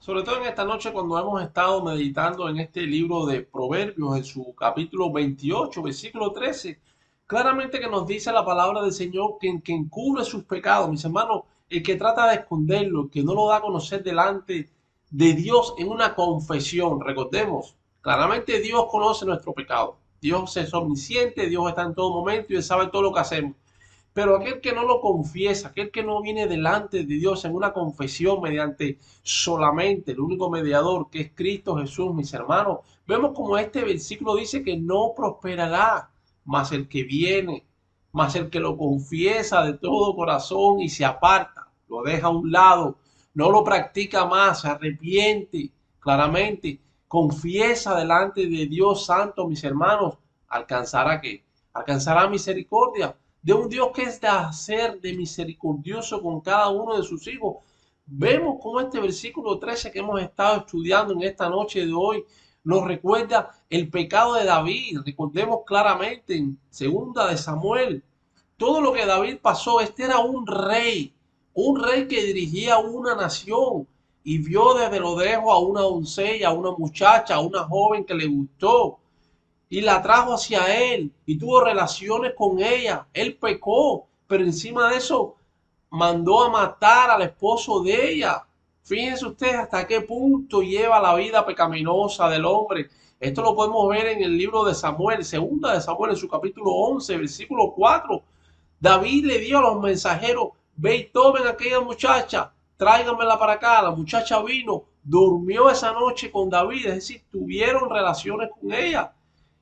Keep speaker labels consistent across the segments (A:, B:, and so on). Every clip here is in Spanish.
A: Sobre todo en esta noche cuando hemos estado meditando en este libro de Proverbios, en su capítulo 28, versículo 13, claramente que nos dice la palabra del Señor que encubre sus pecados, mis hermanos, el que trata de esconderlo, el que no lo da a conocer delante de Dios en una confesión. Recordemos, claramente Dios conoce nuestro pecado. Dios es omnisciente, Dios está en todo momento y Él sabe todo lo que hacemos. Pero aquel que no lo confiesa, aquel que no viene delante de Dios en una confesión mediante solamente el único mediador que es Cristo Jesús, mis hermanos, vemos como este versículo dice que no prosperará, mas el que viene, mas el que lo confiesa de todo corazón y se aparta, lo deja a un lado, no lo practica más, se arrepiente claramente, confiesa delante de Dios Santo, mis hermanos, alcanzará que alcanzará misericordia de un Dios que es de hacer de misericordioso con cada uno de sus hijos. Vemos cómo este versículo 13 que hemos estado estudiando en esta noche de hoy nos recuerda el pecado de David. Recordemos claramente en segunda de Samuel todo lo que David pasó. Este era un rey que dirigía una nación y vio desde lo lejos a una doncella, a una muchacha, a una joven que le gustó y la trajo hacia él y tuvo relaciones con ella. Él pecó, pero encima de eso mandó a matar al esposo de ella. Fíjense ustedes hasta qué punto lleva la vida pecaminosa del hombre. Esto lo podemos ver en el libro de Samuel, segunda de Samuel, en su capítulo 11, versículo 4. David le dio a los mensajeros, ve y tomen a aquella muchacha, tráiganmela para acá. La muchacha vino, durmió esa noche con David, es decir, tuvieron relaciones con ella.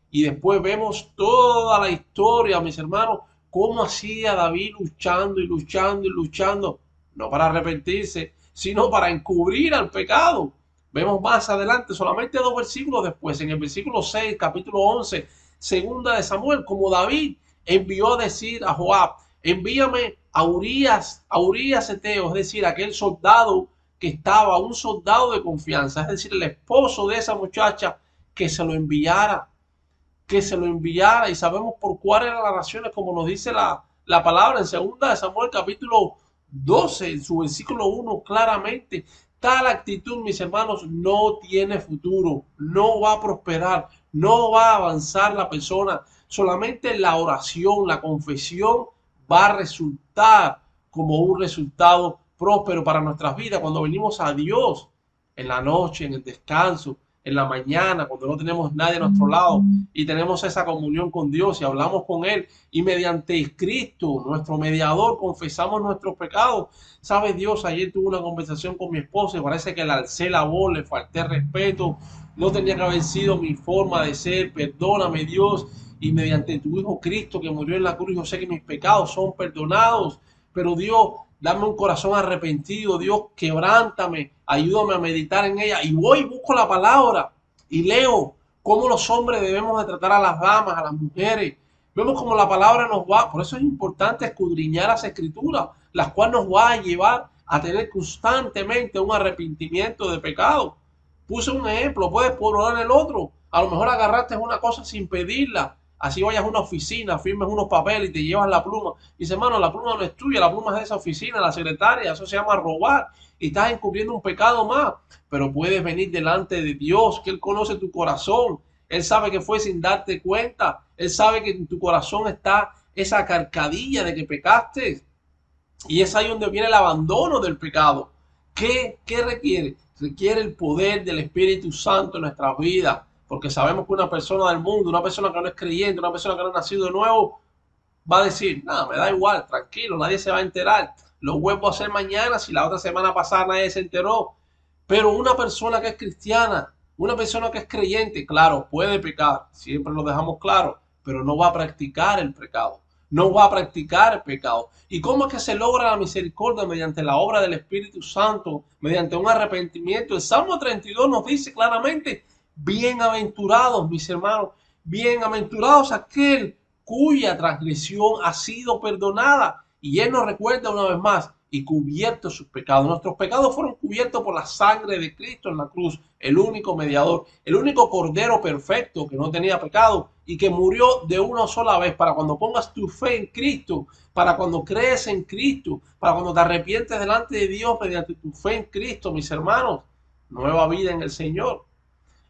A: Y después vemos toda la historia, mis hermanos, cómo hacía David luchando y luchando y luchando, no para arrepentirse, sino para encubrir al pecado. Vemos más adelante, solamente dos versículos después, en el versículo 6, capítulo 11, segunda de Samuel, como David envió a decir a Joab, envíame a Urías Eteo, es decir, aquel soldado que estaba, un soldado de confianza, es decir, el esposo de esa muchacha, que se lo enviara y sabemos por cuáles eran las razones, como nos dice la palabra en segunda de Samuel capítulo 12, en su versículo 1 claramente. Tal actitud, mis hermanos, no tiene futuro, no va a prosperar, no va a avanzar la persona. Solamente la oración, la confesión va a resultar como un resultado próspero para nuestras vidas cuando venimos a Dios en la noche, en el descanso, en la mañana, cuando no tenemos nadie a nuestro lado y tenemos esa comunión con Dios y hablamos con Él y mediante Cristo, nuestro mediador, confesamos nuestros pecados. ¿Sabes Dios? Ayer tuve una conversación con mi esposa y parece que le alcé la voz, le falté respeto, no tenía que haber sido mi forma de ser, perdóname Dios, y mediante tu Hijo Cristo que murió en la cruz, yo sé que mis pecados son perdonados, pero Dios, dame un corazón arrepentido, Dios, quebrántame, ayúdame a meditar en ella. Y voy y busco la palabra y leo cómo los hombres debemos de tratar a las damas, a las mujeres. Vemos cómo la palabra nos va, por eso es importante escudriñar las escrituras, las cuales nos va a llevar a tener constantemente un arrepentimiento de pecado. Puse un ejemplo, puedes poner el otro. A lo mejor agarraste una cosa sin pedirla. Así vayas a una oficina, firmes unos papeles y te llevas la pluma. Y dices, hermano, la pluma no es tuya, la pluma es de esa oficina, la secretaria. Eso se llama robar. Y estás encubriendo un pecado más. Pero puedes venir delante de Dios, que Él conoce tu corazón. Él sabe que fue sin darte cuenta. Él sabe que en tu corazón está esa carcadilla de que pecaste. Y es ahí donde viene el abandono del pecado. ¿Qué requiere? Requiere el poder del Espíritu Santo en nuestras vidas. Porque sabemos que una persona del mundo, una persona que no es creyente, una persona que no ha nacido de nuevo, va a decir, nada, me da igual, tranquilo, nadie se va a enterar. Lo vuelvo a hacer mañana si la otra semana pasada nadie se enteró. Pero una persona que es cristiana, una persona que es creyente, claro, puede pecar, siempre lo dejamos claro, pero no va a practicar el pecado. No va a practicar el pecado. ¿Y cómo es que se logra la misericordia? Mediante la obra del Espíritu Santo, mediante un arrepentimiento. El Salmo 32 nos dice claramente, bienaventurados, mis hermanos, bienaventurados aquel cuya transgresión ha sido perdonada. Y Él nos recuerda una vez más, y cubiertos sus pecados. Nuestros pecados fueron cubiertos por la sangre de Cristo en la cruz, el único mediador, el único cordero perfecto que no tenía pecado y que murió de una sola vez para cuando pongas tu fe en Cristo, para cuando crees en Cristo, para cuando te arrepientes delante de Dios mediante tu fe en Cristo, mis hermanos. nueva vida en el Señor.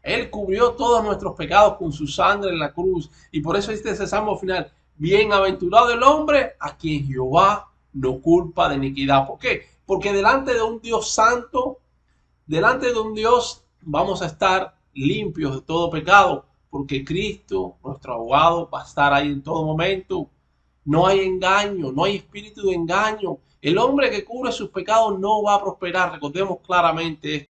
A: Él cubrió todos nuestros pecados con su sangre en la cruz. Y por eso dice ese salmo final: bienaventurado el hombre a quien Jehová no culpa de iniquidad. ¿Por qué? Porque delante de un Dios santo, delante de un Dios, vamos a estar limpios de todo pecado, porque Cristo, nuestro abogado, va a estar ahí en todo momento. No hay engaño, no hay espíritu de engaño. El hombre que cubre sus pecados no va a prosperar. Recordemos claramente esto.